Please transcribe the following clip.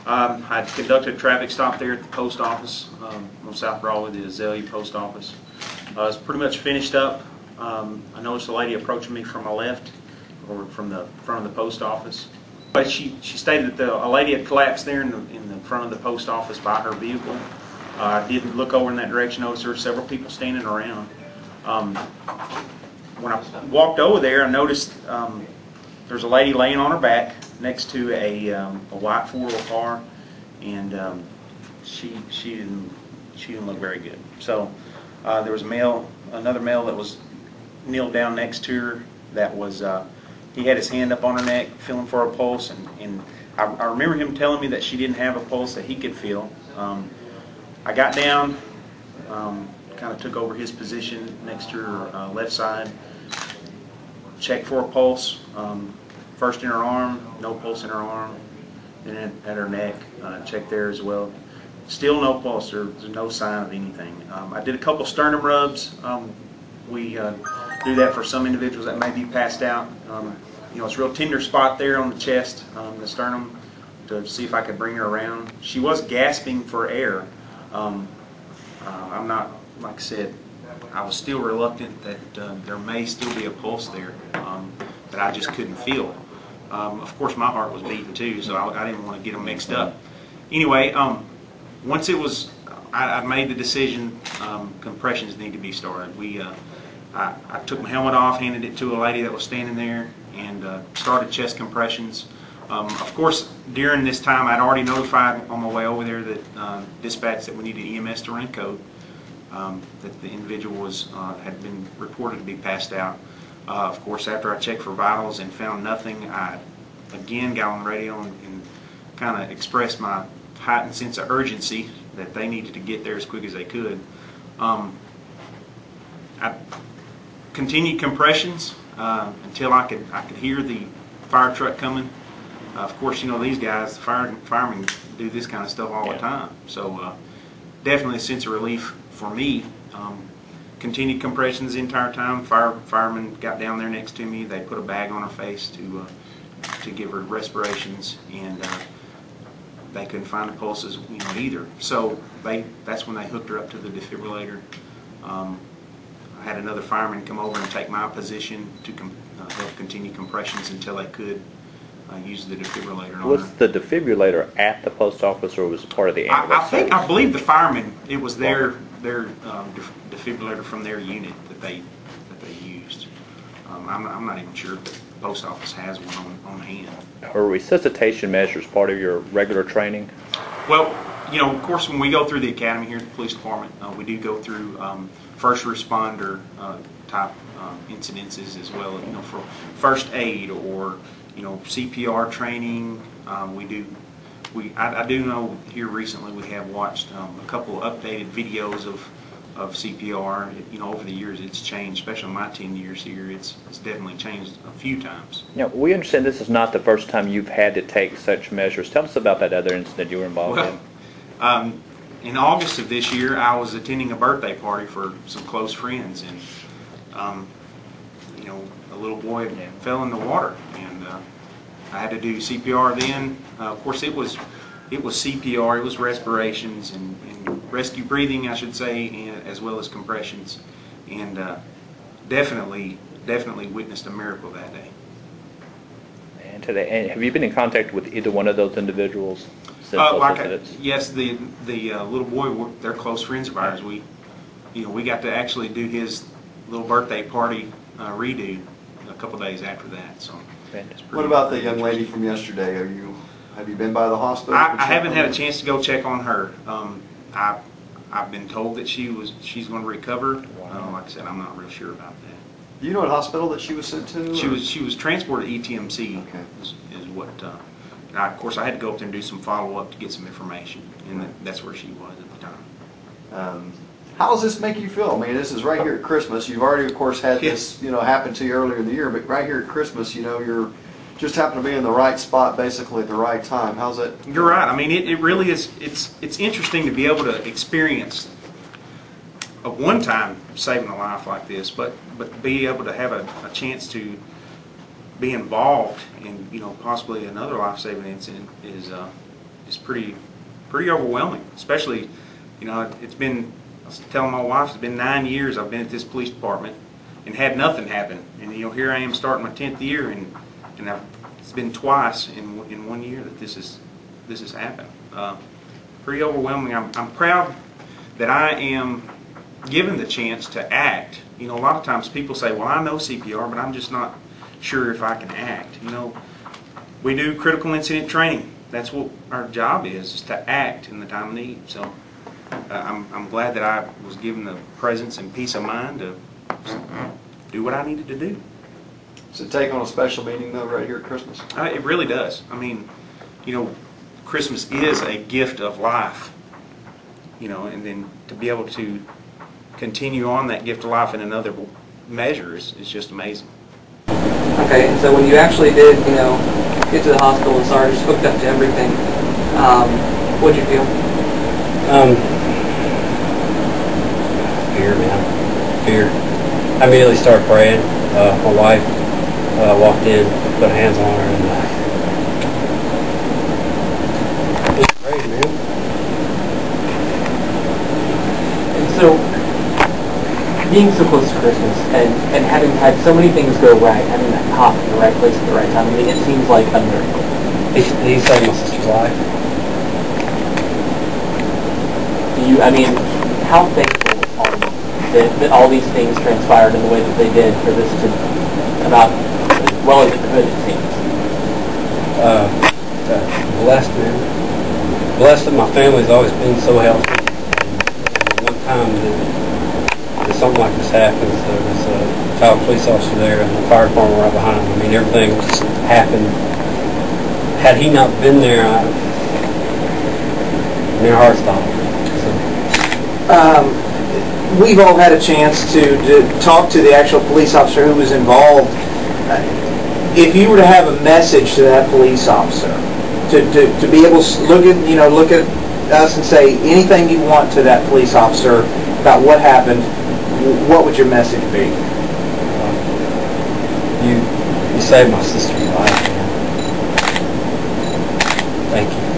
I conducted a traffic stop there at the post office on South Broadway, the Azalea Post Office. It's pretty much finished up. I noticed a lady approaching me from my left, or from the front of the post office. But she stated that a lady had collapsed there in the front of the post office by her vehicle. I did look over in that direction, noticed there were several people standing around. When I walked over there, I noticed there's a lady laying on her back next to a white four-wheel car, and she didn't look very good. So there was another male that was kneeled down next to her. That was he had his hand up on her neck, feeling for a pulse, and I remember him telling me that she didn't have a pulse that he could feel. I got down, kind of took over his position next to her left side, checked for a pulse. First in her arm, no pulse in her arm. Then at her neck, checked there as well. Still no pulse. There's no sign of anything. I did a couple sternum rubs. We do that for some individuals that may be passed out. You know, it's a real tender spot there on the chest, the sternum, to see if I could bring her around. She was gasping for air. I'm not, like I said, I was still reluctant that there may still be a pulse there that I just couldn't feel. Of course, my heart was beating too, so I didn't want to get them mixed up. Anyway, once it was, I made the decision, compressions need to be started. I took my helmet off, handed it to a lady that was standing there, and started chest compressions. Of course, during this time, I'd already notified on my way over there that dispatch that we needed EMS to run code, that the individual had been reported to be passed out. Of course, after I checked for vitals and found nothing, I again got on the radio and kind of expressed my heightened sense of urgency that they needed to get there as quick as they could. I continued compressions until I could hear the fire truck coming. Of course, you know, these guys, the firemen, do this kind of stuff all the time. So definitely a sense of relief for me. Continued compressions the entire time. Firemen got down there next to me. They put a bag on her face to give her respirations, and they couldn't find the pulses, you know, either. So that's when they hooked her up to the defibrillator. I had another fireman come over and take my position to help continue compressions until they could use the defibrillator on her. Was the defibrillator at the post office, or was it part of the ambulance? I believe the firemen, it was their defibrillator from their unit that they used. I'm not even sure if the post office has one on hand. Are resuscitation measures part of your regular training? Well, you know, of course, when we go through the academy here at the police department, we do go through first responder type incidences as well. You know, for first aid or, you know, CPR training. I do know here recently we have watched a couple of updated videos of CPR. You know, over the years it's changed, especially in my 10 years here. It's definitely changed a few times. Now, we understand this is not the first time you've had to take such measures. Tell us about that other incident you were involved in. In August of this year, I was attending a birthday party for some close friends, and you know, a little boy fell in the water, and I had to do CPR then. Of course, it was CPR, it was respirations and rescue breathing, I should say, and as well as compressions, and definitely witnessed a miracle that day. And today, have you been in contact with either one of those individuals since those incidents? Yes, the little boy, they're close friends of ours. We got to actually do his little birthday party redo a couple days after that. So. What about the young lady from yesterday? Have you been by the hospital? I haven't had a chance to go check on her. I've been told that she's going to recover. Wow. Like I said, I'm not real sure about that. Do you know what hospital that she was sent to? She was transported to ETMC. Okay. Is what. Of course, I had to go up there and do some follow up to get some information, and that's where she was at the time. How does this make you feel? I mean, this is right here at Christmas. You've already, of course, had this, you know, happen to you earlier in the year, but right here at Christmas, you know, you're just happen to be in the right spot, basically at the right time. How's it? You're right. I mean, it really is. It's interesting to be able to experience a one-time saving a life like this, but be able to have a chance to be involved in, you know, possibly another life-saving incident is is pretty overwhelming. Especially, you know, it's been, I was telling my wife, it's been 9 years I've been at this police department and had nothing happen. And you know, here I am starting my 10th year, and it's been twice in 1 year that this has happened. Pretty overwhelming. I'm proud that I am given the chance to act. You know, a lot of times people say, well, I know CPR, but I'm just not sure if I can act. You know, we do critical incident training. That's what our job is to act in the time of need. So I'm glad that I was given the presence and peace of mind to do what I needed to do. Does it take on a special meaning though right here at Christmas? It really does. I mean, you know, Christmas is a gift of life. You know, and then to be able to continue on that gift of life in another measure is just amazing. Okay, and so when you actually did, you know, get to the hospital and started just hooked up to everything, what'd you feel? Fear, man. Fear. I immediately started praying. My wife walked in, put hands on her, and just prayed, man. And so, being so close to Christmas and having had so many things go right, having that cop in the right place at the right time, I mean, it seems like a miracle. He saved my sister's life. I mean, how thankful are you that all these things transpired in the way that they did for this to come out as well as it could, it seems? Blessed, man. Blessed that my family's always been so healthy. And one time that something like this happens, there was a child police officer there and the fire department right behind him. I mean, everything just happened. Had he not been there, my heart stopped. We've all had a chance to talk to the actual police officer who was involved. If you were to have a message to that police officer, to be able to look at us and say anything you want to that police officer about what happened, what would your message be? You saved my sister's life, man. Thank you.